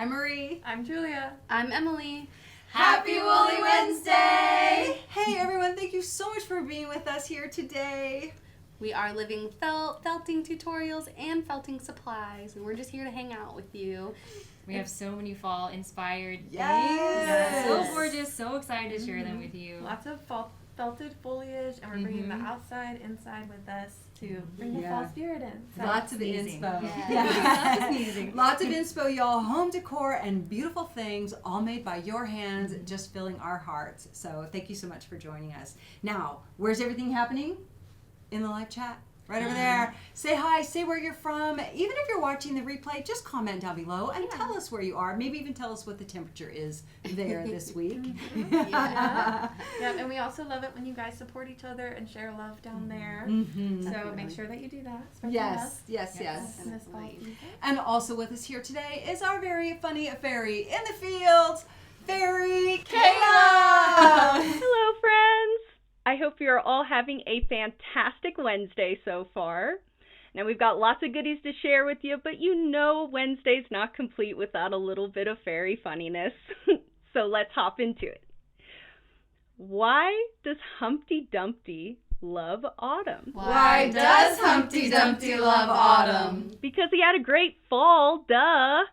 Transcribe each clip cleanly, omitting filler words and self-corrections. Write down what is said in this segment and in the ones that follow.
I'm Marie. I'm Julia. I'm Emily. Happy Woolly Wednesday! Hey everyone, thank you so much for being with us here today. We are Living Felt, felting tutorials, and felting supplies, and we're just here to hang out with you. We have so many fall inspired things. Yes. So gorgeous, so excited to share them with you. Lots of felted foliage, and we're bringing the outside, inside with us to bring the fall spirit in. So Lots of sneezing. inspo. Sneezing. Lots of inspo, y'all. Home decor and beautiful things, all made by your hands, just filling our hearts. So thank you so much for joining us. Now, where's everything happening? In the live chat. Right over there. Say hi, say where you're from. Even if you're watching the replay, just comment down below and tell us where you are. Maybe even tell us what the temperature is there this week. Yeah, and we also love it when you guys support each other and share love down there. So make sure that you do that. especially us. Yes. In this fall season. And also with us here today is our very funny fairy in the field, Fairy Kayla! Hello, friends! I hope you're all having a fantastic Wednesday so far. Now, we've got lots of goodies to share with you, but you know Wednesday's not complete without a little bit of fairy funniness. So let's hop into it. Why does Humpty Dumpty love autumn? Why does Humpty Dumpty love autumn? Because he had a great fall, duh!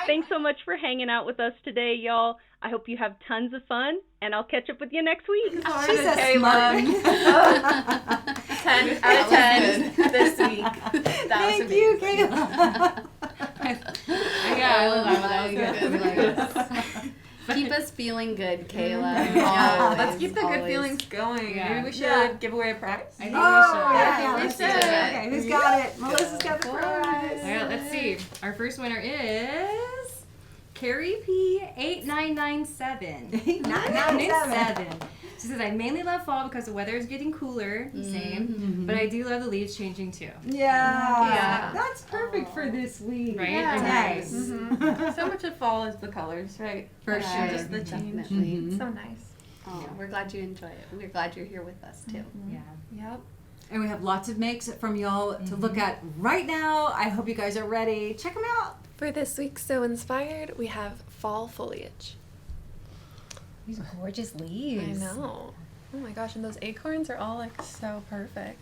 Thanks so much for hanging out with us today, y'all. I hope you have tons of fun, and I'll catch up with you next week. She's a smart. 10 out of 10 this week. That was Thank you, amazing. Kayla. Keep us feeling good, Kayla. Yeah, let's Always, keep the good always. feelings going. Yeah. Maybe we should give away a prize. I think Yeah, we let's do should. it. Okay, who's got it? Melissa's got the prize. All right, let's see. Our first winner is Carrie P. 8997. 8997. She says, I mainly love fall because the weather is getting cooler, same, but I do love the leaves changing too. Yeah. That's perfect for this week. Right? Yeah. Nice. So much of fall is the colors, right? For Yeah, sure. Just the change. definitely. So nice. Oh, we're glad you enjoy it. We're glad you're here with us, too. Yeah. Yep. And we have lots of makes from y'all to look at right now. I hope you guys are ready. Check them out. For this week's So Inspired, we have Fall Foliage. These gorgeous leaves. I know. Oh my gosh, and those acorns are all like so perfect.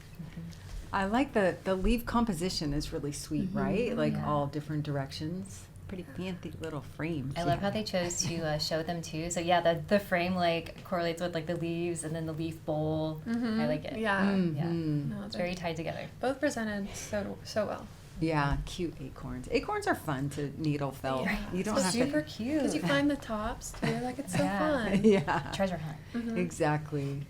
I like the leaf composition is really sweet, right? Like Yeah. all different directions. Pretty fancy little frames. I love how they chose to show them too. So yeah, the frame like correlates with like the leaves and then the leaf bowl. I like it. Yeah. Yeah. No, It's they're very tied together. both presented so well. Yeah, cute acorns. Acorns are fun to needle felt. Yeah. You don't So have Super to. cute. Because you find the tops too, like it's so Yeah. fun. Yeah. Treasure hunt. Exactly.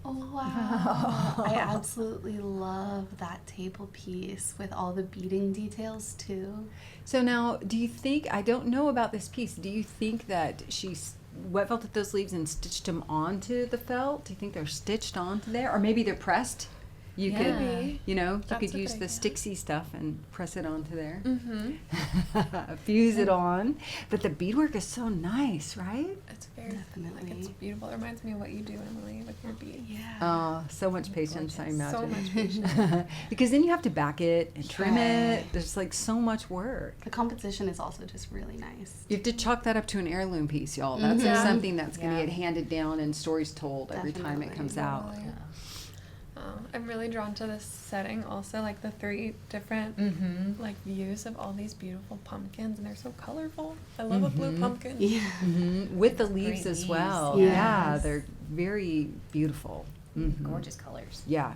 Oh, wow. I absolutely love that table piece with all the beading details, too. So now, do you think, I don't know about this piece, do you think that she wet felted those leaves and stitched them onto the felt? Do you think they're stitched onto there? Or maybe they're pressed? You Yeah. could, Maybe. you know, you That's could a use good the idea. sticksy stuff and press it onto there. Mm-hmm. Fuse it on. But the beadwork is so nice, right? It's very Definitely. like it's beautiful. It reminds me of what you do, Emily, with your beads. Yeah. Oh, so much patience, I imagine. So much patience. Because then you have to back it and trim it. Right. There's like so much work. The composition is also just really nice. You have to chalk that up to an heirloom piece, y'all. That's like Mhm. something that's going to Yeah. get handed down and stories told every time it Definitely. comes out. Totally. I'm really drawn to this setting also, like the 3 different like views of all these beautiful pumpkins, and they're so colorful. I love a blue pumpkin. Yeah. With the leaves Great as leaves. well. Yes. Yeah, they're very beautiful. Mhm. Gorgeous colors. Yeah,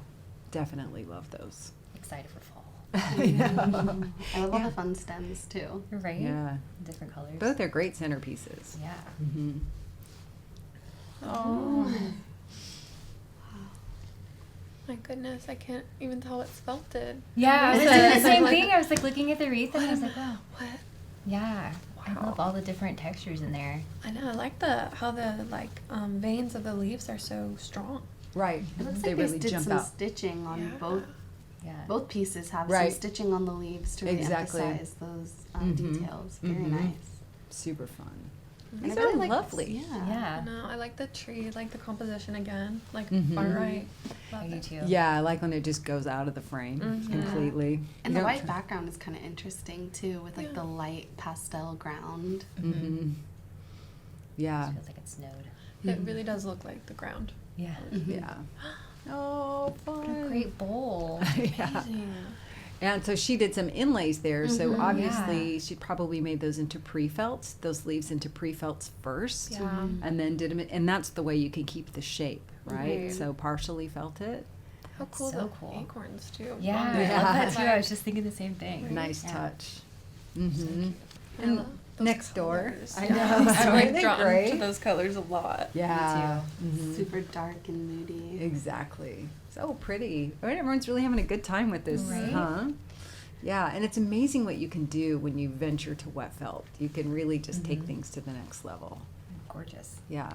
definitely love those. Excited for fall. I love all the fun stems, too. Right? Yeah, Different colors. both are great centerpieces. Yeah. Mm-hmm. Oh. My goodness, I can't even tell what's felted. Yeah, I was What doing is the it? same Like- thing. I was like looking at the wreath and I was like, wow. What? Yeah. I love all the different textures in there. I know. I like how the veins of the leaves are so strong. Right. It looks They like really they did jump some out. stitching on Yeah. Yeah. both pieces have Right. some stitching on the leaves to really Exactly. emphasize those Mhm. details. Very Mhm. nice. Super fun. These I really are like lovely. this. Yeah. Yeah. No, I like the tree, like the composition again, like Mhm. far right. I Love do it. too. Yeah, I like when it just goes out of the frame completely. And the white background is kind of interesting too, with like the light pastel ground. Mm-hmm. Yeah. It feels like it snowed. It really does look like the ground. Yeah. Yeah. Oh, What a fun. great bowl. Yeah. And so she did some inlays there. So Mhm. obviously she probably made those into pre-felts, those leaves into pre-felts first. Yeah. And then did them, and that's the way you can keep the shape, right? Mhm. So partially felt it. How cool so the cool. acorns too. Yeah, on I there. love that too. Yeah. I was just thinking the same thing. Nice Yeah. touch. Mm-hmm. I love those next door. colors. I Yeah. know. I'm Aren't like they drawn great? to those colors a lot. Yeah. Mhm. Super dark and moody. Exactly. So pretty. I mean, everyone's really having a good time with this, Right? huh? Yeah, and it's amazing what you can do when you venture to wet felt. You can really just take things to the next level. Gorgeous. Yeah.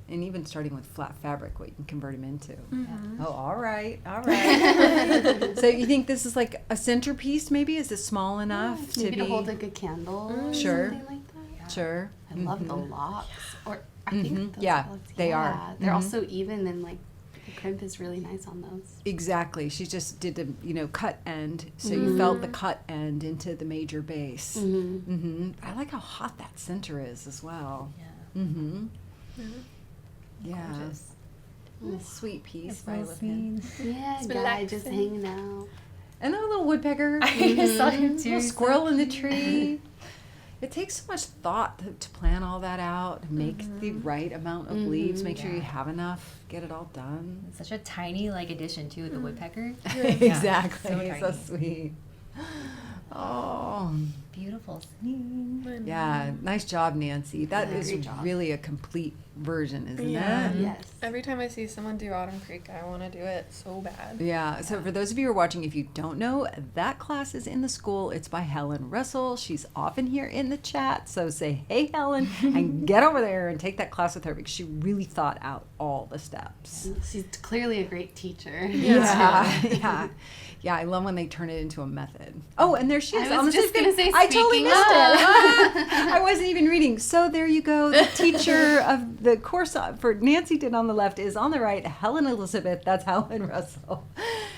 And even starting with flat fabric, what you can convert them into. Mm-hmm. Oh, all right, all right. So you think this is like a centerpiece maybe? Is it small enough to Maybe be? to hold like a candle or Sure. something like that. Sure. I love the Mhm. locks. Or I think Mhm. those Yeah, locks, they are. yeah. They're Mhm. also even and like the crimp is really nice on those. Exactly. She just did a cut end, so you felt the cut end into the major base. Mm-hmm. Mm-hmm. I like how hot that center is as well. Yeah. Mm-hmm. Yeah. Yeah. Gorgeous. Sweet piece. Yeah, It's guy just relaxing. hanging out. And a little woodpecker. I saw him too. Little squirrel in the tree. It takes so much thought to plan all that out, make the right amount of leaves, make sure you have enough, get it all done. It's such a tiny addition to the woodpecker. Exactly. so So tiny. sweet. Oh, Beautiful scene. yeah. Nice job, Nancy. That Yeah, is great job. really a complete version, isn't Yeah. it? Yes. Every time I see someone do Autumn Creek, I want to do it so bad. Yeah, so for those of you who are watching, if you don't know, that class is in the school. It's by Helen Russell. She's often here in the chat, so say, hey, Helen, and get over there and take that class with her because she really thought out all the steps. She's clearly a great teacher. Yeah. Yeah, I love when they turn it into a method. Oh, and there she is. I was on the just same gonna thing. say, I totally speaking missed of. it. I wasn't even reading. So there you go. The teacher of the course for Nancy did on the left is on the right. Helen Elizabeth. That's Helen Russell.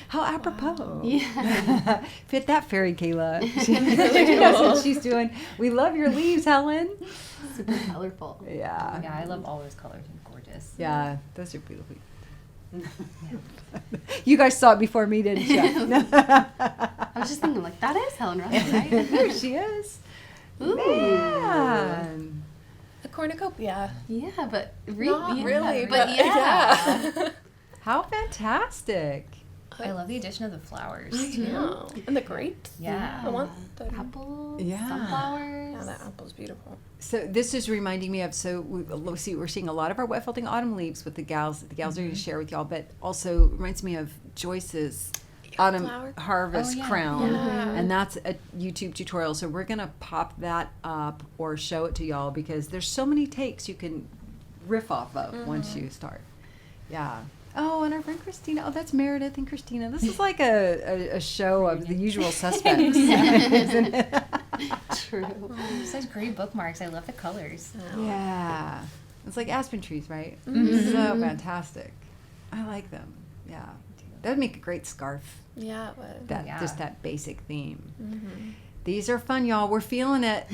How apropos. Yeah. Fit that fairy, Kayla. She knows what she's doing. We love your leaves, Helen. Super colorful. Yeah. Yeah, I love all those colors. They're gorgeous. Yeah, those are beautiful. You guys saw it before me, didn't you? I was just thinking, like, that is Helen Russell, right? There she is. Ooh. Man. A cornucopia. Yeah, but Not yeah, really, but yeah. How fantastic. I love the addition of the flowers too. Yeah. And the grapes. Yeah. I want the Apples, Yeah. sunflowers. Yeah, that apple's beautiful. So this is reminding me of, we're seeing a lot of our wet felting autumn leaves with the gals. The gals are going to share with y'all, but also reminds me of Joyce's autumn flower. harvest Oh, yeah. crown. Yeah. And that's a YouTube tutorial. So we're going to pop that up or show it to y'all because there's so many takes you can riff off of once you start. Yeah. Oh, and our friend Christina. Oh, that's Meredith and Christina. This is like a show of the usual suspects, isn't it? True. Such great bookmarks. I love the colors. Yeah. It's like aspen trees, right? Mm-hmm. So fantastic. I like them. Yeah. That would make a great scarf. Yeah, it would. That Yeah. just that basic theme. Mm-hmm. These are fun, y'all. We're feeling it.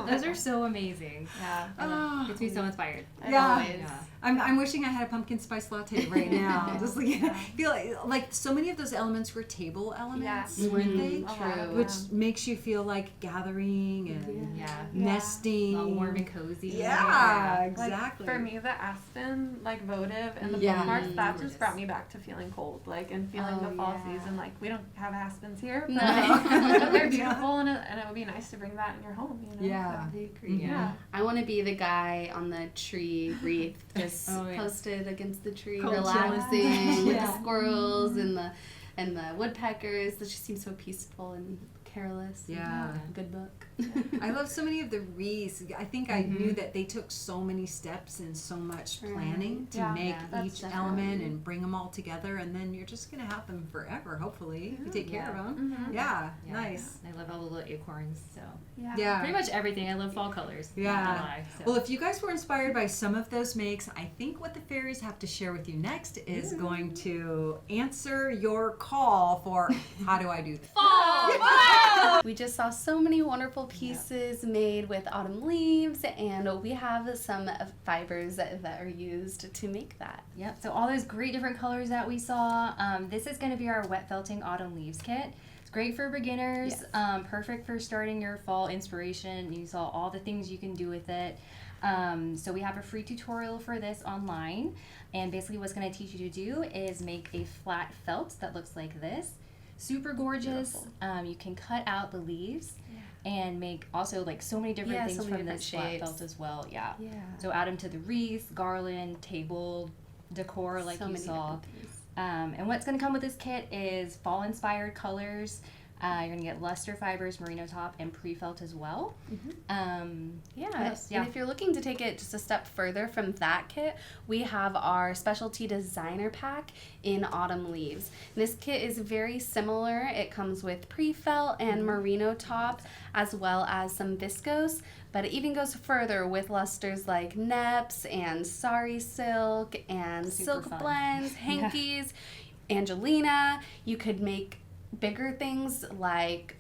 Those are so amazing. Yeah. Oh. Gets me so inspired. Yeah. Yeah. I'm wishing I had a pumpkin spice latte right now. Just feel like so many of those elements were table elements, Yeah. weren't they? True. Which makes you feel like gathering and Yeah. nesting. All warm and cozy. Yeah, Like, exactly. for me, the aspen, like, votive and the Yeah. bookmarks, that Gorgeous. just brought me back to feeling cold, like, and feeling the fall season. Like, we don't have aspens here, but, but they're beautiful, and it would be nice to bring that in your home, you know? Yeah. I agree. Yeah. I want to be the guy on the tree wreath, just Oh, yeah. posted against the tree, Cold relaxing with Yeah. the squirrels and the and the woodpeckers. That just seems so peaceful and careless. Yeah. Good book. I love so many of the wreaths. I think I knew that they took so many steps and so much planning to Yeah. make that's each definitely- element and bring them all together, and then you're just going to have them forever, hopefully, if you take care of them. Yeah, nice. I love all the little acorns. So Yeah. pretty much everything. I love fall colors. Yeah. Not gonna lie, so. Well, if you guys were inspired by some of those makes, I think what the fairies have to share with you next is going to answer your call for how do I do this? We just saw so many wonderful pieces made with autumn leaves, and we have some fibers that are used to make that. Yep, so all those great different colors that we saw. This is going to be our wet felting autumn leaves kit. It's great for beginners, perfect for starting your fall inspiration. You saw all the things you can do with it. So we have a free tutorial for this online, and basically what's going to teach you to do is make a flat felt that looks like this. Super gorgeous. You can cut out the leaves and make also like so many different things so many from different this flat shapes. felt as well. Yeah. Yeah. So add them to the wreath, garland, table, decor like So you many saw. different things. And what's going to come with this kit is fall inspired colors. You're going to get luster fibers, merino top, and pre-felt as well. Yeah, else? Yeah. and if you're looking to take it just a step further from that kit, we have our specialty designer pack in autumn leaves. This kit is very similar. It comes with pre-felt and merino top, as well as some viscose, but it even goes further with lusters like neps and sari silk and Super silk fun. blends, hankies, Angelina. You could make bigger things like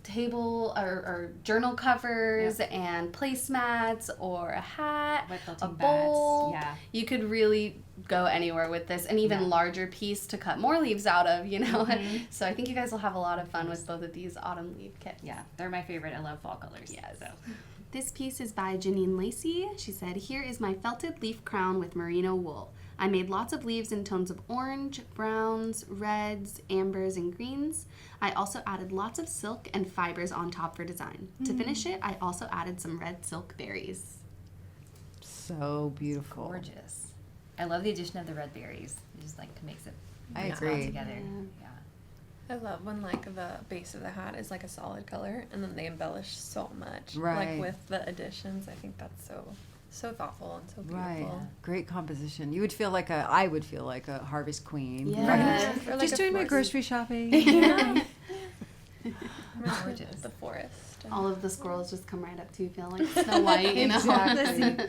table or journal covers and placemats or a hat, Wet a felting bowl. bats. Yeah. You could really go anywhere with this, an even larger piece to cut more leaves out of, you know. So I think you guys will have a lot of fun with both of these autumn leaf kits. Yeah, they're my favorite. I love fall colors. Yes. So. This piece is by Janine Lacey. She said, "Here is my felted leaf crown with merino wool. I made lots of leaves in tones of orange, browns, reds, ambers, and greens. I also added lots of silk and fibers on top for design. To finish it, I also added some red silk berries." So beautiful. Gorgeous. I love the addition of the red berries. It just like makes it I mix it all agree. together. Yeah. I love when like the base of the hat is like a solid color and then they embellish so much. Right. Like with the additions, I think that's so thoughtful and so beautiful. Right. Great composition. You would feel like I would feel like a harvest queen. Yeah. Or like Just a doing my forest. grocery shopping. Gorgeous. The forest. and- All of the squirrels just come right up to you, feeling like Snow White, you know? Exactly.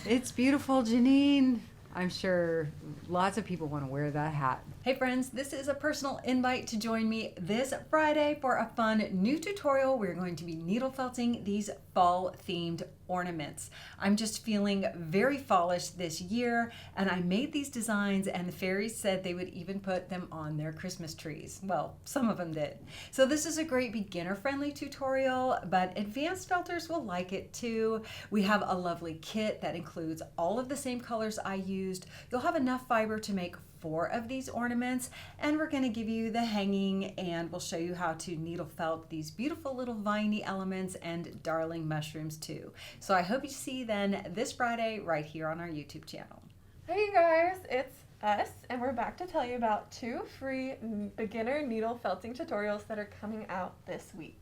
It's beautiful, Janine. I'm sure lots of people want to wear that hat. Hey friends, this is a personal invite to join me this Friday for a fun new tutorial. We're going to be needle felting these fall themed ornaments. I'm just feeling very fallish this year, and I made these designs and the fairies said they would even put them on their Christmas trees. Well, some of them did. So this is a great beginner friendly tutorial, but advanced felters will like it too. We have a lovely kit that includes all of the same colors I used. You'll have enough fiber to make 4 of these ornaments, and we're going to give you the hanging, and we'll show you how to needle felt these beautiful little viney elements and darling mushrooms too. So I hope you see then this Friday right here on our YouTube channel. Hey guys, it's us, and we're back to tell you about 2 free beginner needle felting tutorials that are coming out this week.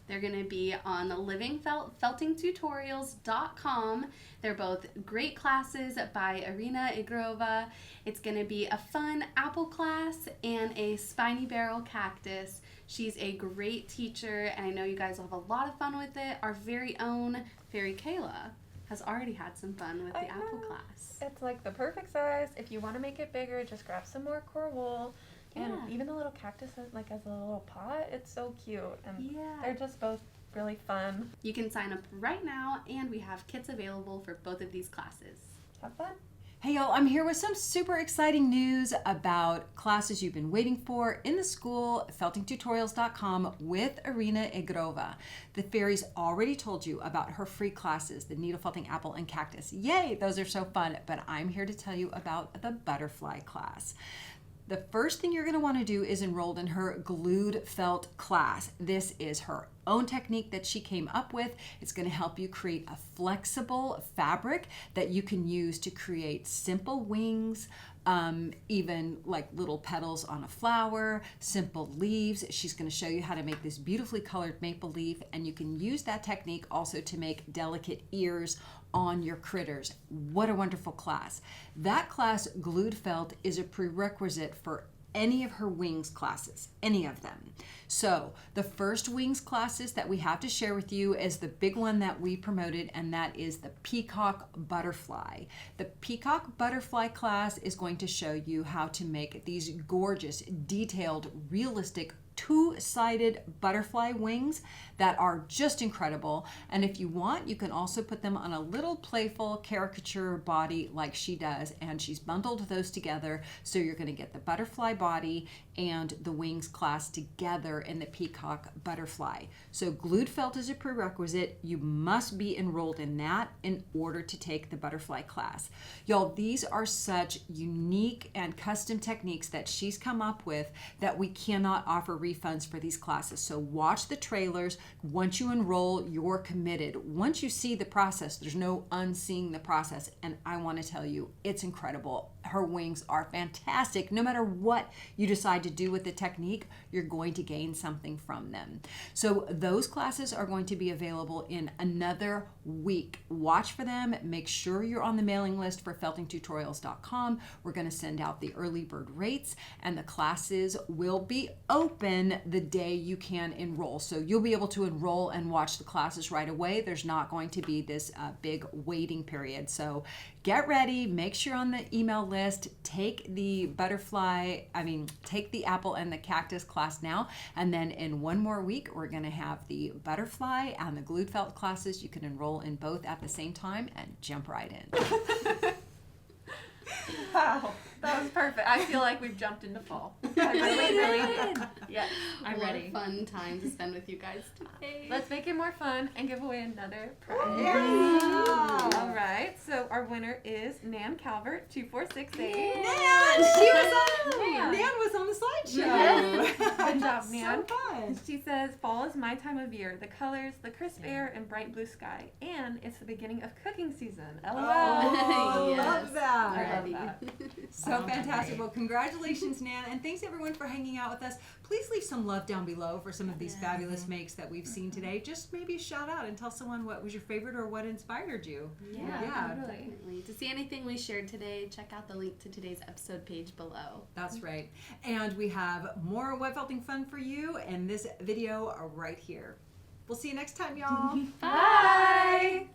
They're going to be on livingfeltingtutorials.com. They're both great classes by Irina Igrova. It's going to be a fun apple class and a spiny barrel cactus. She's a great teacher, and I know you guys will have a lot of fun with it. Our very own Fairy Kayla has already had some fun with the apple class. It's like the perfect size. If you want to make it bigger, just grab some more core wool. And Yeah. even the little cactus, like as a little pot, it's so cute. And Yeah. they're just both really fun. You can sign up right now, and we have kits available for both of these classes. Have fun. Hey y'all, I'm here with some super exciting news about classes you've been waiting for in the school, feltingtutorials.com with Irina Igrova. The fairies already told you about her free classes, the needle felting apple and cactus. Yay, those are so fun, but I'm here to tell you about the butterfly class. The first thing you're going to want to do is enroll in her glued felt class. This is her own technique that she came up with. It's going to help you create a flexible fabric that you can use to create simple wings, even like little petals on a flower, simple leaves. She's going to show you how to make this beautifully colored maple leaf, and you can use that technique also to make delicate ears on your critters. What a wonderful class. That class, Glued Felt, is a prerequisite for any of her wings classes, any of them. So the first wings classes that we have to share with you is the big one that we promoted, and that is the Peacock Butterfly. The Peacock Butterfly class is going to show you how to make these gorgeous, detailed, realistic, two-sided butterfly wings that are just incredible. And if you want, you can also put them on a little playful caricature body like she does, and she's bundled those together, so you're going to get the butterfly body and the wings class together in the Peacock Butterfly. So Glued Felt is a prerequisite. You must be enrolled in that in order to take the butterfly class. Y'all, these are such unique and custom techniques that she's come up with that we cannot offer refunds for these classes. So watch the trailers. Once you enroll, you're committed. Once you see the process, there's no unseeing the process. And I want to tell you, it's incredible. Her wings are fantastic. No matter what you decide to do with the technique, you're going to gain something from them. So those classes are going to be available in another week. Watch for them. Make sure you're on the mailing list for feltingtutorials.com. We're going to send out the early bird rates, and the classes will be open the day you can enroll. So you'll be able to enroll and watch the classes right away. There's not going to be this big waiting period. So get ready. Make sure you're on the email list. Take the apple and the cactus class now. And then in one more week, we're going to have the butterfly and the Glued Felt classes. You can enroll in both at the same time and jump right in. Wow, that was perfect. I feel like we've jumped into fall. I really, yeah, I'm What ready. a fun time to spend with you guys today. Let's make it more fun and give away another prize. Yeah. All right, so our winner is Nan Calvert, 2468. Nan was on the slideshow. Yes. Good job, Nan. So fun. She says, fall is my time of year. The colors, the crisp air, and bright blue sky. And it's the beginning of cooking season. LOL. Oh, Yes. love that. I love Ready. that. So fantastic. Well, congratulations, Nan. And thanks everyone for hanging out with us. Please leave some love down below for some of these fabulous makes that we've seen today. Just maybe shout out and tell someone what was your favorite or what inspired you. Yeah, definitely. To see anything we shared today, check out the link to today's episode page below. That's right. And we have more web felting fun for you in this video right here. We'll see you next time, y'all. Bye!